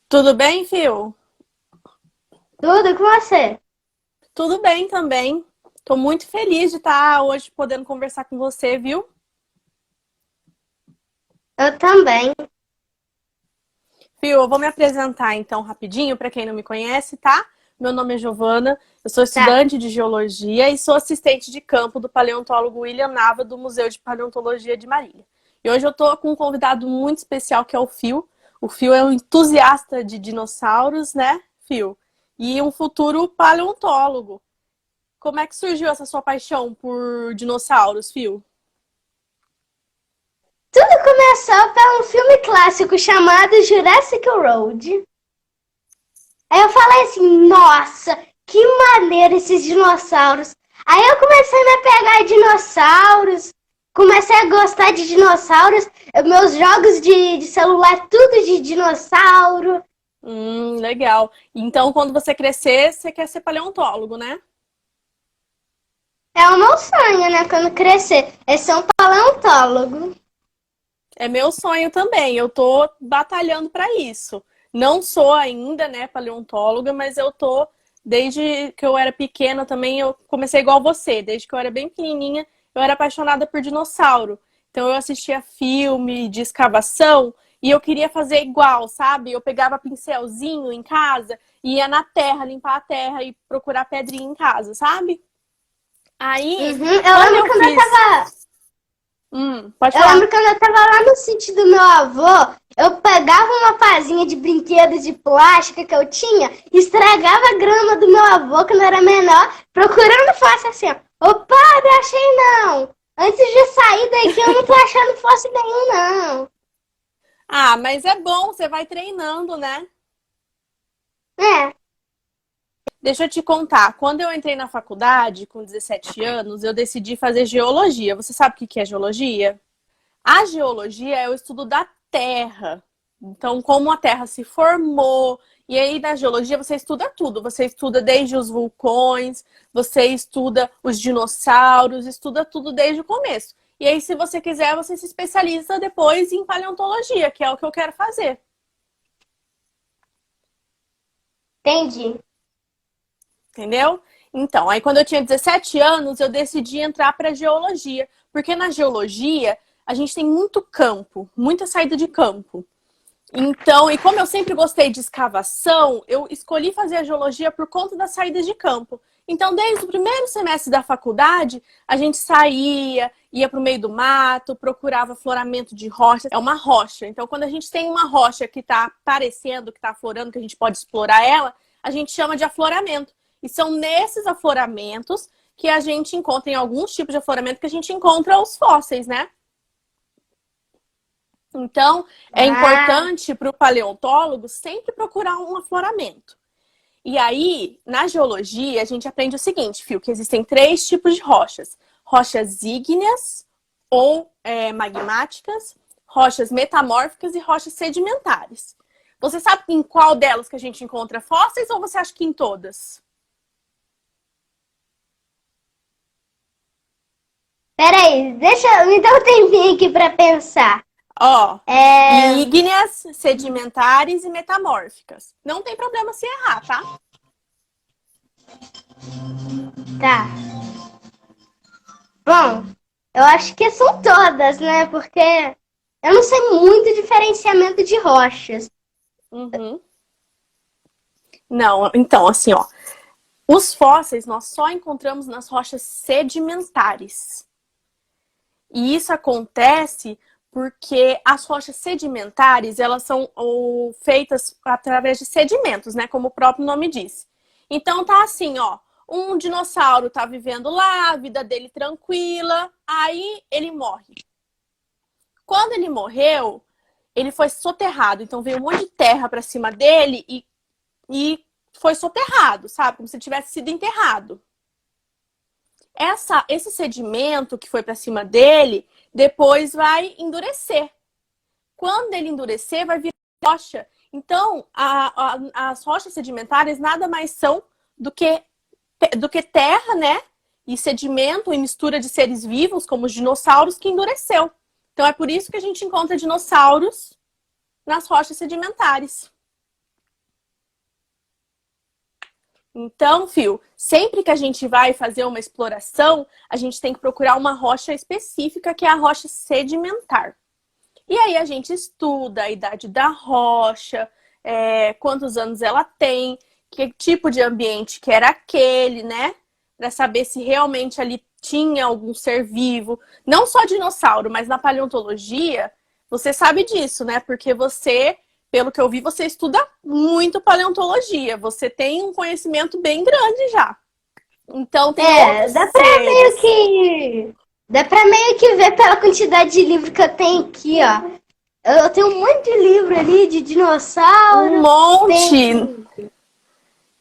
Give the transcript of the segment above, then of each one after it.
Tudo bem, Fio? Tudo com você? Tudo bem também. Tô muito feliz de estar hoje podendo conversar com você, viu? Eu também. Fio, eu vou me apresentar então rapidinho para quem não me conhece, tá? Meu nome é Giovana, eu sou Tá. estudante de geologia e sou assistente de campo do paleontólogo William Nava do Museu de Paleontologia de Marília. E hoje eu tô com um convidado muito especial que é o Fio. O Fio é um entusiasta de dinossauros, né, Fio? E um futuro paleontólogo. Como é que surgiu essa sua paixão por dinossauros, Fio? Tudo começou por um filme clássico chamado Jurassic World. Aí eu falei assim, nossa, que maneiro esses dinossauros. Aí eu comecei a me apegar a dinossauros, comecei a gostar de dinossauros. Meus jogos de celular, tudo de dinossauro. Legal. Então, quando você crescer, você quer ser paleontólogo, né? É o meu sonho, né, quando crescer, é ser um paleontólogo. É meu sonho também. Eu tô batalhando para isso. Não sou ainda, né, paleontóloga, mas eu tô desde que eu era pequena também, eu comecei igual você, desde que eu era bem pequenininha, eu era apaixonada por dinossauro. Então eu assistia filme de escavação e eu queria fazer igual, sabe? Eu pegava pincelzinho em casa, ia na terra, limpar a terra e procurar pedrinha em casa, sabe? Aí, Uhum. Eu quando lembro eu quando eu fiz. tava Pode Eu falar. lembro quando eu tava lá no sítio do meu avô, eu pegava uma pazinha de brinquedo de plástica que eu tinha, estragava a grama do meu avô quando eu era menor, procurando fóssil assim, ó. Opa, não achei não. Antes de sair daqui eu não tô achando fóssil nenhum não. Ah, mas é bom, você vai treinando, né? É, Deixa eu te contar. Quando eu entrei na faculdade, com 17 anos, eu decidi fazer geologia. Você sabe o que é geologia? A geologia é o estudo da Terra. Então, como a Terra se formou. E aí, na geologia, você estuda tudo. Você estuda desde os vulcões, você estuda os dinossauros, estuda tudo desde o começo. E aí, se você quiser, você se especializa depois em paleontologia, que é o que eu quero fazer. entendi. Entendeu? Então, aí quando eu tinha 17 anos, eu decidi entrar para geologia, porque na geologia a gente tem muito campo, muita saída de campo. Então, e como eu sempre gostei de escavação, eu escolhi fazer a geologia por conta das saídas de campo. Então, desde o primeiro semestre da faculdade, a gente saía, ia para o meio do mato, procurava afloramento de rochas. É uma rocha. Então, quando a gente tem uma rocha que está aparecendo, que está aflorando, que a gente pode explorar ela, a gente chama de afloramento. E são nesses afloramentos que a gente encontra, em alguns tipos de afloramento, que a gente encontra os fósseis, né? Então, é Ah, importante para o paleontólogo sempre procurar um afloramento. E aí, na geologia, a gente aprende o seguinte, Fio, que existem três tipos de rochas. Rochas ígneas ou magmáticas, rochas metamórficas e rochas sedimentares. Você sabe em qual delas que a gente encontra fósseis ou você acha que em todas? peraí, me dá um tempinho aqui pra pensar. Ó, É, ígneas, sedimentares e metamórficas. Não tem problema se errar, tá? tá. Bom, eu acho que são todas, né? Porque eu não sei muito diferenciamento de rochas. Uhum. Não, então, assim, ó. Os fósseis nós só encontramos nas rochas sedimentares. E isso acontece porque as rochas sedimentares, elas são feitas através de sedimentos, né? Como o próprio nome diz. Então tá assim, ó. Um dinossauro tá vivendo lá, a vida dele tranquila, aí ele morre. Quando ele morreu, ele foi soterrado. Então veio um monte de terra para cima dele e foi soterrado, sabe? Como se tivesse sido enterrado. Esse sedimento que foi para cima dele, depois vai endurecer. Quando ele endurecer, vai virar rocha. Então, as rochas sedimentares nada mais são do que, do que terra, né? E sedimento e mistura de seres vivos, como os dinossauros, que endureceu. Então, é por isso que a gente encontra dinossauros nas rochas sedimentares. Então, Fio, sempre que a gente vai fazer uma exploração, a gente tem que procurar uma rocha específica, que é a rocha sedimentar. E aí a gente estuda a idade da rocha, quantos anos ela tem, que tipo de ambiente que era aquele, né? Para saber se realmente ali tinha algum ser vivo. Não só dinossauro, mas na paleontologia, você sabe disso, né? Porque você, pelo que eu vi, você estuda muito paleontologia. Você tem um conhecimento bem grande já. Então tem outros dá pra seres. dá pra meio que ver pela quantidade de livro que eu tenho aqui, ó. Eu tenho um monte de livro ali de Um dinossauro. monte!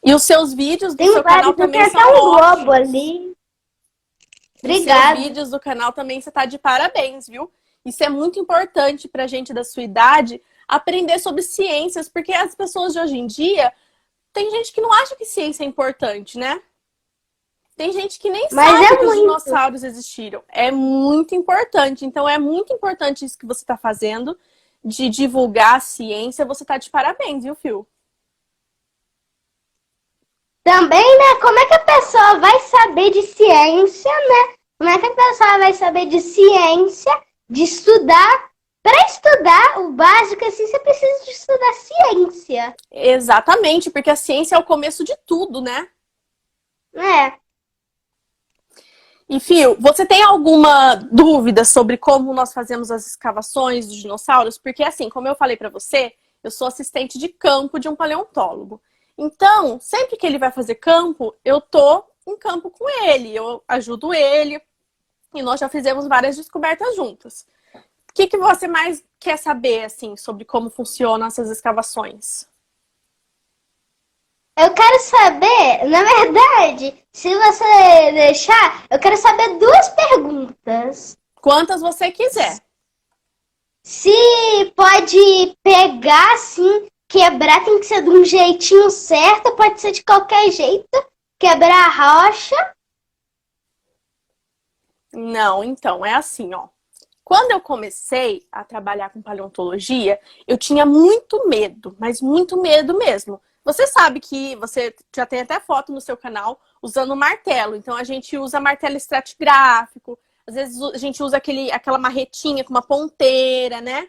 E os seus vídeos do Tem seu canal vários, eu também tenho até são um globo ótimos. ali. E os seus Obrigada. vídeos do canal também você tá de parabéns, viu? Isso é muito importante pra gente da sua idade aprender sobre ciências, porque as pessoas de hoje em dia, tem gente que não acha que ciência é importante, né? Tem gente que nem Mas sabe é que os muito. dinossauros existiram. É muito importante. Então é muito importante isso que você tá fazendo, de divulgar a ciência. Você tá de parabéns, viu, Fio? Também, né? Como é que a pessoa vai saber de ciência, né? Como é que a pessoa vai saber de ciência, de estudar? Para estudar o básico, assim, você precisa de estudar ciência. Exatamente, porque a ciência é o começo de tudo, né? É. E, Fio, você tem alguma dúvida sobre como nós fazemos as escavações dos dinossauros? Porque, assim, como eu falei para você, eu sou assistente de campo de um paleontólogo. Então, sempre que ele vai fazer campo, eu tô em campo com ele, eu ajudo ele e nós já fizemos várias descobertas juntas. O que que você mais quer saber, assim, sobre como funcionam essas escavações? Eu quero saber, na verdade, se você deixar, eu quero saber duas perguntas. Quantas você quiser. Se pode pegar assim, quebrar tem que ser de um jeitinho certo, pode ser de qualquer jeito, quebrar a rocha. Não, então, é assim, ó. Quando eu comecei a trabalhar com paleontologia, eu tinha muito medo, mas muito medo mesmo. Você sabe que você já tem até foto no seu canal usando martelo. Então a gente usa martelo estratigráfico, às vezes a gente usa aquela marretinha com uma ponteira, né?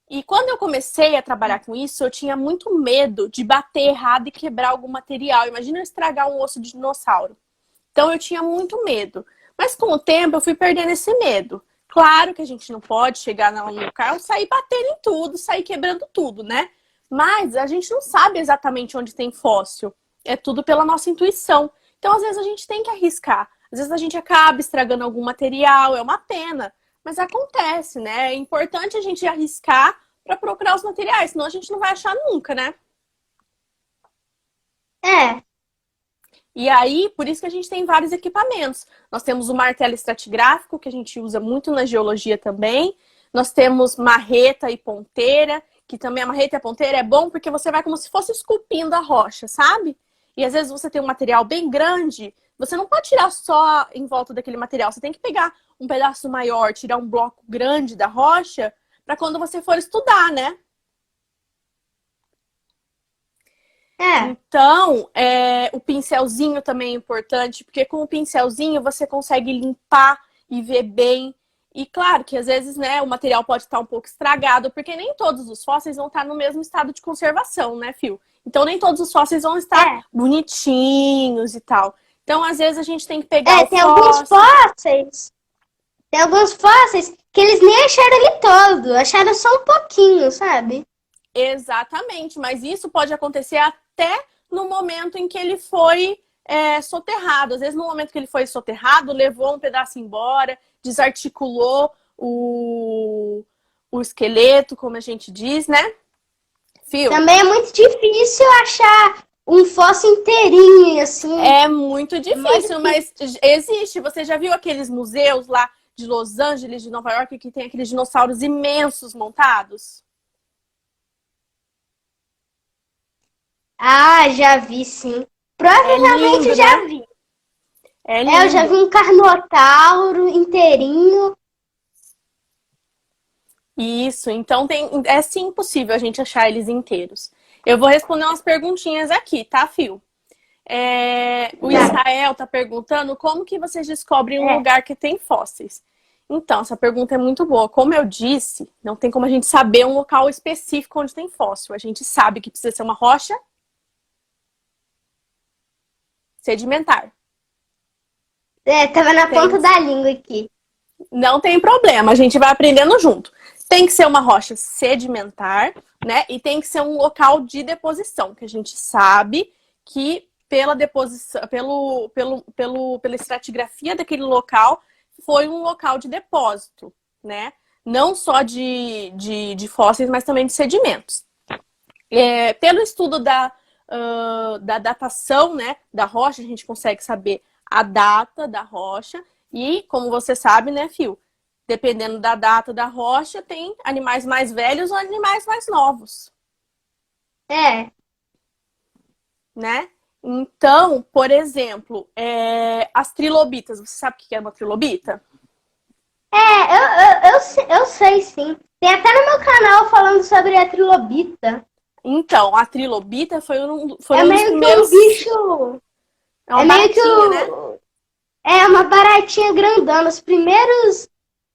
E quando eu comecei a trabalhar com isso, eu tinha muito medo de bater errado e quebrar algum material. Imagina eu estragar um osso de dinossauro. Então eu tinha muito medo. Mas com o tempo eu fui perdendo esse medo. Claro que a gente não pode chegar no local e sair batendo em tudo, sair quebrando tudo, né? Mas a gente não sabe exatamente onde tem fóssil. É tudo pela nossa intuição. Então, às vezes, a gente tem que arriscar. Às vezes a gente acaba estragando algum material, é uma pena. Mas acontece, né? É importante a gente arriscar para procurar os materiais, senão a gente não vai achar nunca, né? É, E aí, por isso que a gente tem vários equipamentos. Nós temos o martelo estratigráfico, que a gente usa muito na geologia também. Nós temos marreta e ponteira, que também a marreta e a ponteira é bom porque você vai como se fosse esculpindo a rocha, sabe? E às vezes você tem um material bem grande, você não pode tirar só em volta daquele material, você tem que pegar um pedaço maior, tirar um bloco grande da rocha, para quando você for estudar, né? é. Então, o pincelzinho também é importante, porque com o pincelzinho você consegue limpar e ver bem. E claro que às vezes, né, o material pode estar um pouco estragado, porque nem todos os fósseis vão estar no mesmo estado de conservação, né, Fio? Então nem todos os fósseis vão estar É. bonitinhos e tal. Então, às vezes, a gente tem que pegar o Tem alguns fóssil. fósseis. Tem alguns fósseis que eles nem acharam ele todo, acharam só um pouquinho, sabe? Exatamente, mas isso pode acontecer até no momento em que ele foi soterrado. Às vezes, no momento que ele foi soterrado, levou um pedaço embora, desarticulou o esqueleto, como a gente diz, né? Fio, Também é muito difícil achar um fóssil inteirinho, assim. é muito É muito difícil, difícil. mas existe. Você já viu aqueles museus lá de Los Angeles, de Nova York, que tem aqueles dinossauros imensos montados? Ah, já vi, sim. É Provavelmente lindo, já né? vi. É Eu já vi lindo. um carnotauro inteirinho. Isso, então é sim possível a gente achar eles inteiros. Eu vou responder umas perguntinhas aqui, tá, Fio? O Israel está perguntando como que vocês descobrem um lugar que tem fósseis. Então, essa pergunta é muito boa. Como eu disse, não tem como a gente saber um local específico onde tem fóssil. A gente sabe que precisa ser uma rocha sedimentar. Tava na ponta da língua aqui. Não tem problema, a gente vai aprendendo junto. Tem que ser uma rocha sedimentar, né? E tem que ser um local de deposição, que a gente sabe que pela deposição, pela estratigrafia daquele local, foi um local de depósito, né? Não só de fósseis, mas também de sedimentos. Pelo estudo da datação, né, da rocha, a gente consegue saber a data da rocha e, como você sabe, né, Fio? Dependendo da data da rocha, tem animais mais velhos ou animais mais novos. Né? Então, por exemplo, as trilobitas. Você sabe o que é uma trilobita? Eu sei sim. Tem até no meu canal falando sobre a trilobita. Então, a trilobita foi um dos meio primeiros... que um bicho... É uma baratinha, né? É uma baratinha grandona. Os primeiros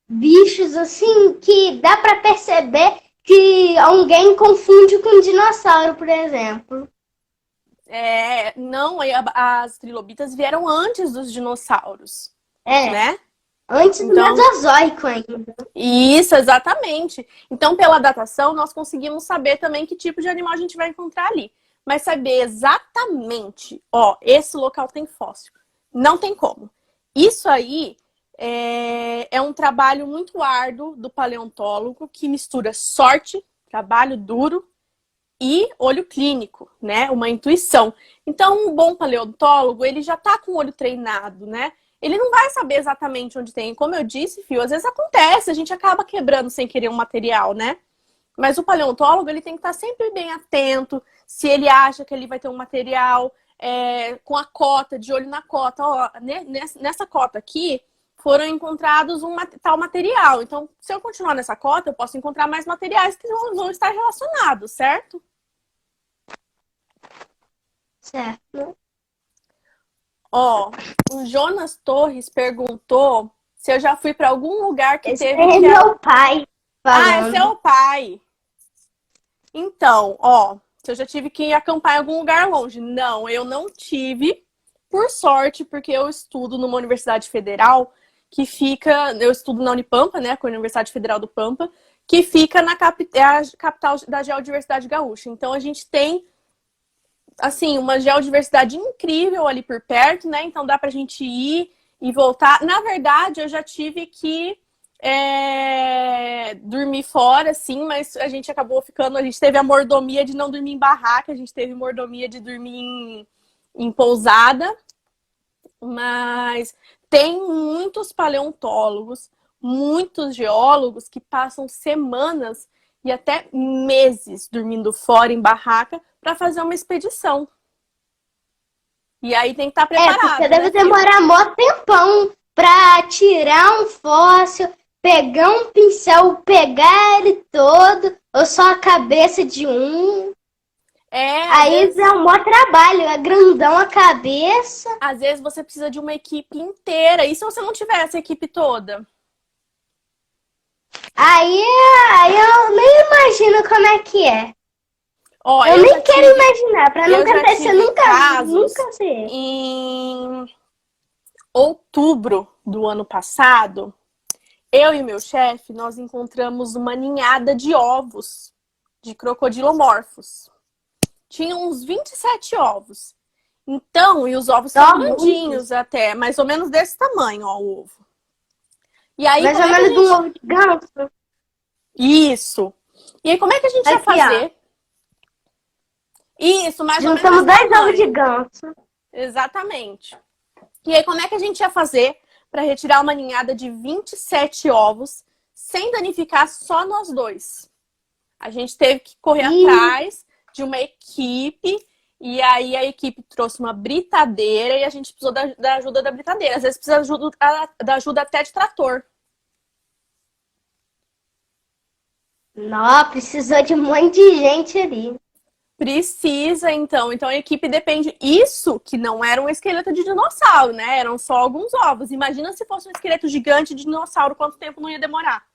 bichos, assim, que dá pra perceber que alguém confunde com um dinossauro, por exemplo. Não, as trilobitas vieram antes dos dinossauros, né? Antes do Mesozoico ainda. Isso, exatamente. Então, pela datação, nós conseguimos saber também que tipo de animal a gente vai encontrar ali. Mas saber exatamente, esse local tem fóssil. Não tem como. Isso aí é um trabalho muito árduo do paleontólogo que mistura sorte, trabalho duro e olho clínico, né? Uma intuição. Então, um bom paleontólogo, ele já tá com o olho treinado, né? Ele não vai saber exatamente onde tem. Como eu disse, Fio, às vezes acontece, a gente acaba quebrando sem querer um material, né? Mas o paleontólogo, ele tem que estar sempre bem atento, se ele acha que ele vai ter um material com a cota, de olho na cota. Nessa cota aqui, foram encontrados tal material. Então, se eu continuar nessa cota, eu posso encontrar mais materiais que vão estar relacionados, certo? Certo. O Jonas Torres perguntou se eu já fui para algum lugar que teve... É meu pai falando. É seu pai. Então, se eu já tive que acampar em algum lugar longe. Não, eu não tive, por sorte, porque eu estudo numa universidade federal que fica... Eu estudo na Unipampa, né, com a Universidade Federal do Pampa, que fica na capital da Geodiversidade Gaúcha. Então, a gente tem, assim, uma geodiversidade incrível ali por perto, né? Então, dá pra gente ir e voltar. Na verdade, eu já tive que dormir fora, sim, mas a gente acabou ficando... A gente teve a mordomia de não dormir em barraca, a gente teve mordomia de dormir em pousada. Mas tem muitos paleontólogos, muitos geólogos que passam semanas e até meses dormindo fora em barraca para fazer uma expedição. E aí tem que estar preparado. Porque deve demorar mó tempão para tirar um fóssil, pegar um pincel, pegar ele todo, ou só a cabeça de um. Aí é um maior trabalho, é grandão a cabeça. Às vezes você precisa de uma equipe inteira. E se você não tiver essa equipe toda? Aí eu nem imagino como é que é. Eu nem quero imaginar, pra não acontecer nunca sei. Em outubro do ano passado, eu e meu chefe, nós encontramos uma ninhada de ovos de crocodilomorfos. Tinha uns 27 ovos. Então, e os ovos são grandinhos até, mais ou menos desse tamanho, o ovo. E aí, mais ou menos de um ovo de ganso? Isso. E aí, como é que a gente ia fazer? Isso, mais ou menos. Juntamos 10 ovos de ganso. Exatamente. E aí, como é que a gente ia fazer para retirar uma ninhada de 27 ovos sem danificar só nós dois? A gente teve que correr atrás de uma equipe, e aí a equipe trouxe uma britadeira e a gente precisou da ajuda da britadeira. Às vezes precisa da ajuda até de trator. Não, precisou de um monte de gente ali. Precisa, então. Então a equipe depende. Isso que não era um esqueleto de dinossauro, né? Eram só alguns ovos. Imagina se fosse um esqueleto gigante de dinossauro, quanto tempo não ia demorar?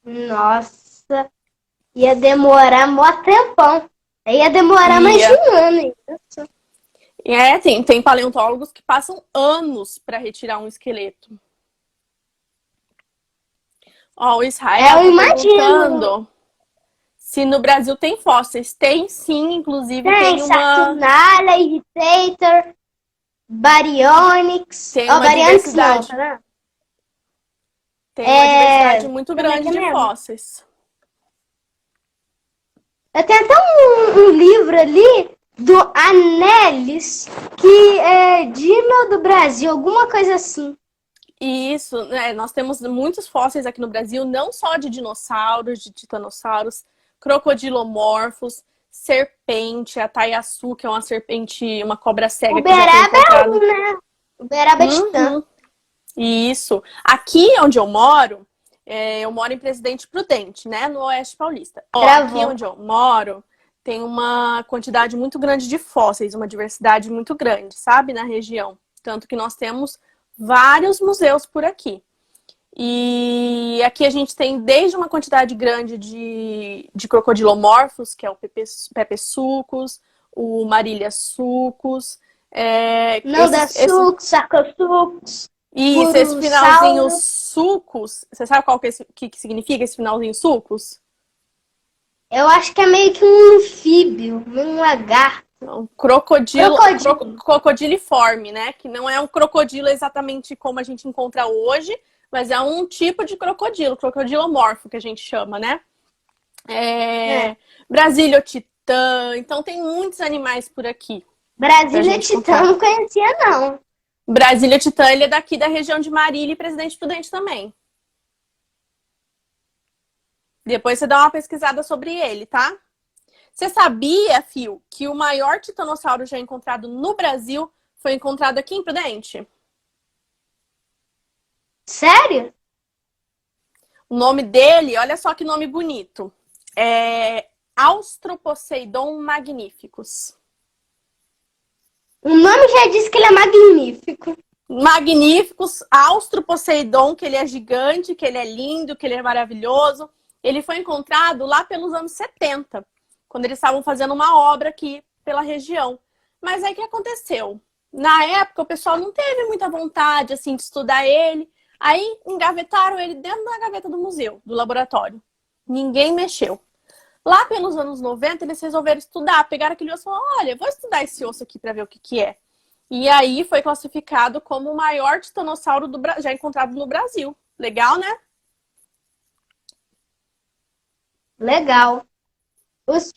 Nossa, ia demorar mó tempão. Ia demorar mais de um ano. Isso. Tem paleontólogos que passam anos para retirar um esqueleto. Ó, o Israel Eu tá imagino. perguntando se no Brasil tem fósseis. Tem sim, inclusive Tem tem uma Saturnalia, Irritator, Baryonyx. tem Ó, uma Baryonyx não, diversidade, tá vendo? tem uma diversidade muito Como é grande que é de mesmo? fósseis. Eu tenho até um livro ali do Anelis, que é Dino do Brasil, alguma coisa assim. E isso, né, nós temos muitos fósseis aqui no Brasil, não só de dinossauros, de titanossauros, crocodilomorfos, serpente, a taiaçu, que é uma serpente, uma cobra cega que já foi Uberaba é encontrada. um, né? Uberaba é Titã. Uhum. Isso. Aqui onde eu moro em Presidente Prudente, né, no Oeste Paulista. Ó, aqui Travou. onde eu moro, tem uma quantidade muito grande de fósseis, uma diversidade muito grande, sabe, na região. Tanto que nós temos vários museus por aqui. E aqui a gente tem desde uma quantidade grande de crocodilomorfos, que é o pepesucus, o marília sucus, Não dá sucos, sacosucos, isso, esse finalzinho purussauro. sucos, você sabe qual que significa esse finalzinho sucos? Eu acho que é meio que um anfíbio, um lagarto. Um crocodilo, Crocodilo. crocodiliforme, né? Que não é um crocodilo exatamente como a gente encontra hoje, mas é um tipo de crocodilo, crocodilomorfo que a gente chama, né? Brasiliotitã, então tem muitos animais por aqui. Brasília Titã eu não conhecia, não. Brasiliotitã, ele é daqui da região de Marília e Presidente Prudente também. Depois você dá uma pesquisada sobre ele, tá? Você sabia, Fio, que o maior titanossauro já encontrado no Brasil foi encontrado aqui em Prudente? Sério? O nome dele, olha só que nome bonito. É Austroposeidon magnificus. O nome já diz que ele é magnífico. Magnificus, Austroposeidon, que ele é gigante, que ele é lindo, que ele é maravilhoso. Ele foi encontrado lá pelos anos 70, quando eles estavam fazendo uma obra aqui pela região. Mas aí o que aconteceu? Na época, o pessoal não teve muita vontade assim, de estudar ele. Aí engavetaram ele dentro da gaveta do museu, do laboratório. Ninguém mexeu. Lá pelos anos 90, eles resolveram estudar, pegaram aquele osso e falaram, olha, vou estudar esse osso aqui para ver o que que é. E aí foi classificado como o maior titanossauro já encontrado no Brasil. Legal, né? Legal. Os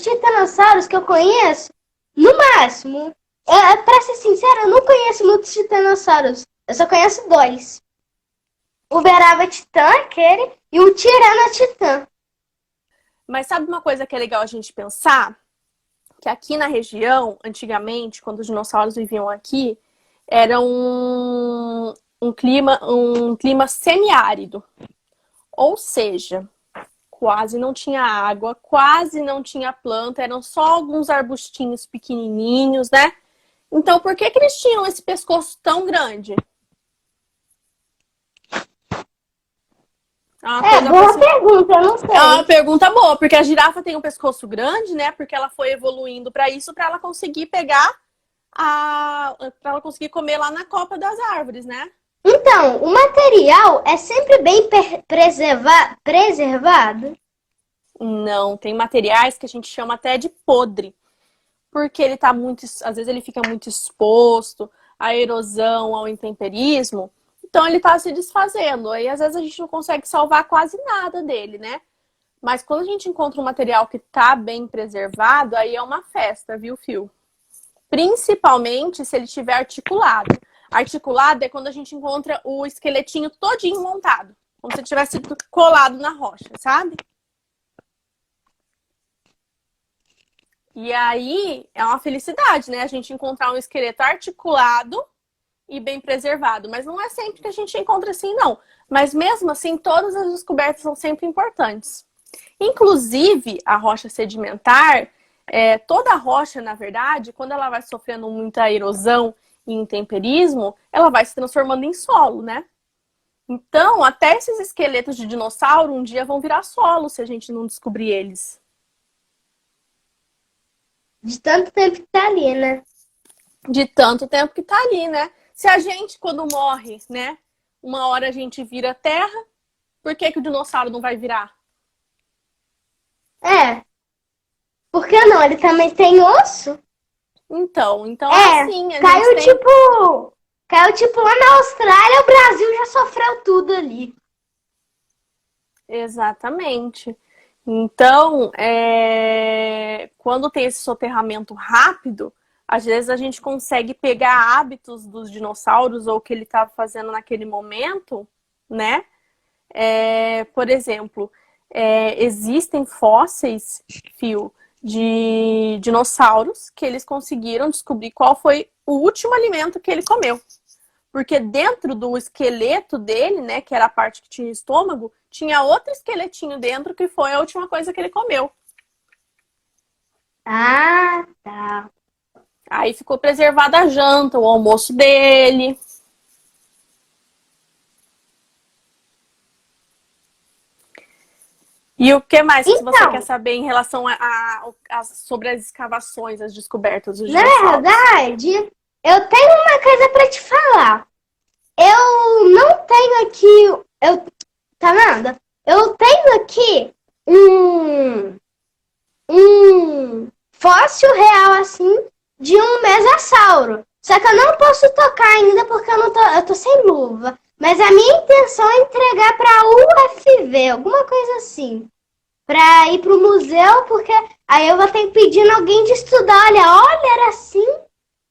titanossauros que eu conheço, no máximo, pra ser sincera, eu não conheço muitos titanossauros. Eu só conheço dois. O Uberaba Titã, aquele, e o Tiranotitã. Mas sabe uma coisa que é legal a gente pensar? Que aqui na região, antigamente, quando os dinossauros viviam aqui, era um clima semiárido. Ou seja, quase não tinha água, quase não tinha planta, eram só alguns arbustinhos pequenininhos, né? Então, por que eles tinham esse pescoço tão grande? Boa pergunta, eu não sei. É uma pergunta boa, porque a girafa tem um pescoço grande, né? Porque ela foi evoluindo para isso, para ela conseguir pegar para ela conseguir comer lá na copa das árvores, né? Então, o material é sempre bem preservado? Não, tem materiais que a gente chama até de podre, porque ele tá muito, às vezes ele fica muito exposto à erosão, ao intemperismo. Então ele tá se desfazendo. Aí às vezes a gente não consegue salvar quase nada dele, né? Mas quando a gente encontra um material que tá bem preservado, aí é uma festa, viu, Fio? Principalmente se ele estiver articulado. Articulado é quando a gente encontra o esqueletinho todinho montado. Como se tivesse colado na rocha, sabe? E aí é uma felicidade, né? A gente encontrar um esqueleto articulado e bem preservado. Mas não é sempre que a gente encontra assim, não. Mas mesmo assim, todas as descobertas são sempre importantes. Inclusive, a rocha sedimentar, toda rocha, na verdade, quando ela vai sofrendo muita erosão e intemperismo, ela vai se transformando em solo, né? Então, até esses esqueletos de dinossauro um dia vão virar solo se a gente não descobrir eles. De tanto tempo que tá ali, né? De tanto tempo que tá ali, né? Se a gente, quando morre, né? Uma hora a gente vira terra, por que que o dinossauro não vai virar? É. Por que não? Ele também tem osso? Então É, assim, a caiu gente tem... tipo. Caiu tipo lá na Austrália, o Brasil já sofreu tudo ali. Exatamente. Então, quando tem esse soterramento rápido, às vezes a gente consegue pegar hábitos dos dinossauros ou o que ele estava fazendo naquele momento, né? Por exemplo, existem fósseis, Fio, de dinossauros que eles conseguiram descobrir qual foi o último alimento que ele comeu. Porque dentro do esqueleto dele, né, que era a parte que tinha estômago, tinha outro esqueletinho dentro que foi a última coisa que ele comeu. Ah, tá. Aí ficou preservada a janta, o almoço dele. E o que mais que você Então, quer saber em relação sobre as escavações, as descobertas dos na dinossauros? verdade, eu tenho uma coisa pra te falar. Eu não tenho aqui. Tá vendo? Eu tenho aqui um fóssil real assim de um mesasauro. Só que eu não posso tocar ainda porque eu tô sem luva. Mas a minha intenção é entregar pra UFV, alguma coisa assim. Pra ir pro museu, porque aí eu vou ter que pedir alguém de estudar. Olha, era assim.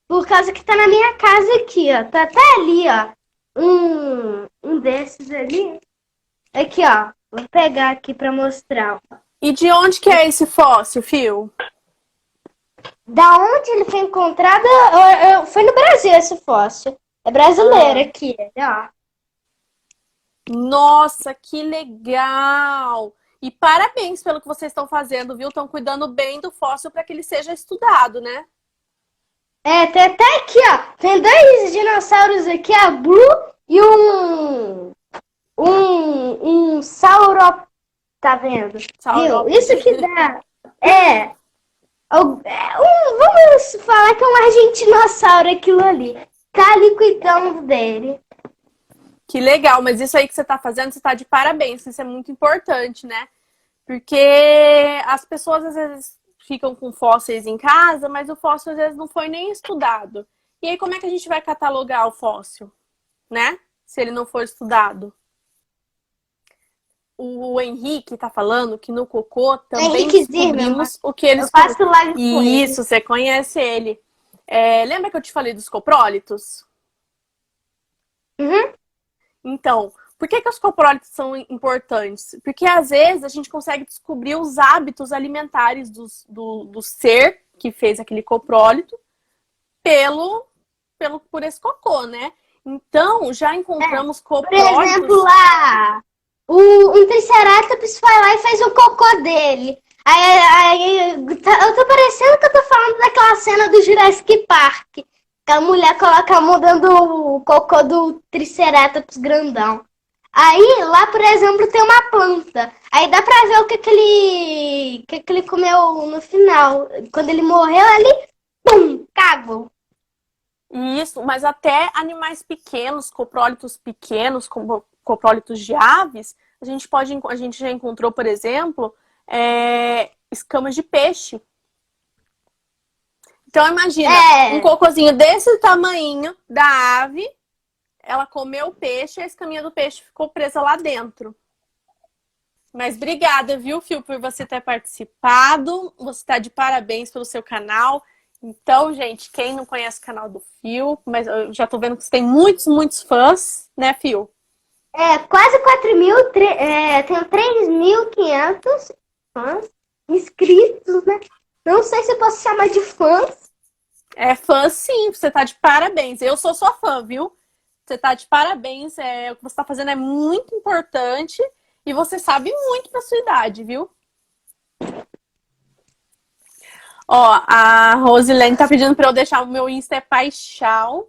Por causa que tá na minha casa aqui, ó. Tá até ali, ó. Um desses ali. Aqui, ó. Vou pegar aqui pra mostrar. E de onde que é esse fóssil, Fio? Da onde ele foi encontrado? Foi no Brasil esse fóssil. É brasileiro aqui, ó. Nossa, que legal! E parabéns pelo que vocês estão fazendo, viu? Estão cuidando bem do fóssil para que ele seja estudado, né? Tem até aqui, ó. Tem dois dinossauros aqui, a Blue e um sauro. Tá vendo? Viu? Saurópode. Isso que dá. Vamos falar que é um argentinossauro aquilo ali. Tá ali cuidando dele. Que legal, mas isso aí que você está fazendo, você está de parabéns. Isso é muito importante, né? Porque as pessoas às vezes ficam com fósseis em casa, mas o fóssil às vezes não foi nem estudado. E aí como é que a gente vai catalogar o fóssil, né? Se ele não for estudado. O Henrique tá falando que no cocô também Henrique descobrimos Zimmermann. o que eles Eu faço live com ele. Isso, você conhece ele. Lembra que eu te falei dos coprólitos? Uhum. Então, por que os coprólitos são importantes? Porque às vezes a gente consegue descobrir os hábitos alimentares do ser que fez aquele coprólito por esse cocô, né? Então, já encontramos Por coprólitos. exemplo, lá, um Triceratops foi lá e fez um cocô dele. Eu tô parecendo que eu tô falando daquela cena do Jurassic Park. Que a mulher coloca a mão dentro do cocô do Triceratops grandão. Aí, lá, por exemplo, tem uma planta. Aí dá pra ver o que ele comeu no final. Quando ele morreu ali, pum, cagou. Isso, mas até animais pequenos, coprólitos pequenos, como coprólitos de aves, a gente já encontrou, por exemplo, escamas de peixe. Então imagina, um cocôzinho desse tamanho da ave, ela comeu o peixe e a escaminha do peixe ficou presa lá dentro. Mas obrigada, viu, Fio, por você ter participado. Você está de parabéns pelo seu canal. Então, gente, quem não conhece o canal do Fio, mas eu já tô vendo que você tem muitos, muitos fãs, né, Fio? Quase 4 mil, tenho 3.500 fãs inscritos, né? Não sei se eu posso chamar de fãs. Fã sim, você tá de parabéns. Eu sou sua fã, viu? Você tá de parabéns, o que você tá fazendo é muito importante. E você sabe muito pra sua idade, viu? Ó, a Rosilene tá pedindo pra eu deixar o meu Insta é Paixão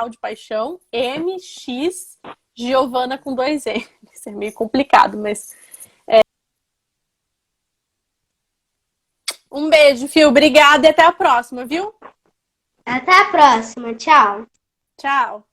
de paixão, MX Giovana com 2 N. Isso é meio complicado, mas... Um beijo, Fio. Obrigada e até a próxima, viu? Até a próxima. Tchau. Tchau.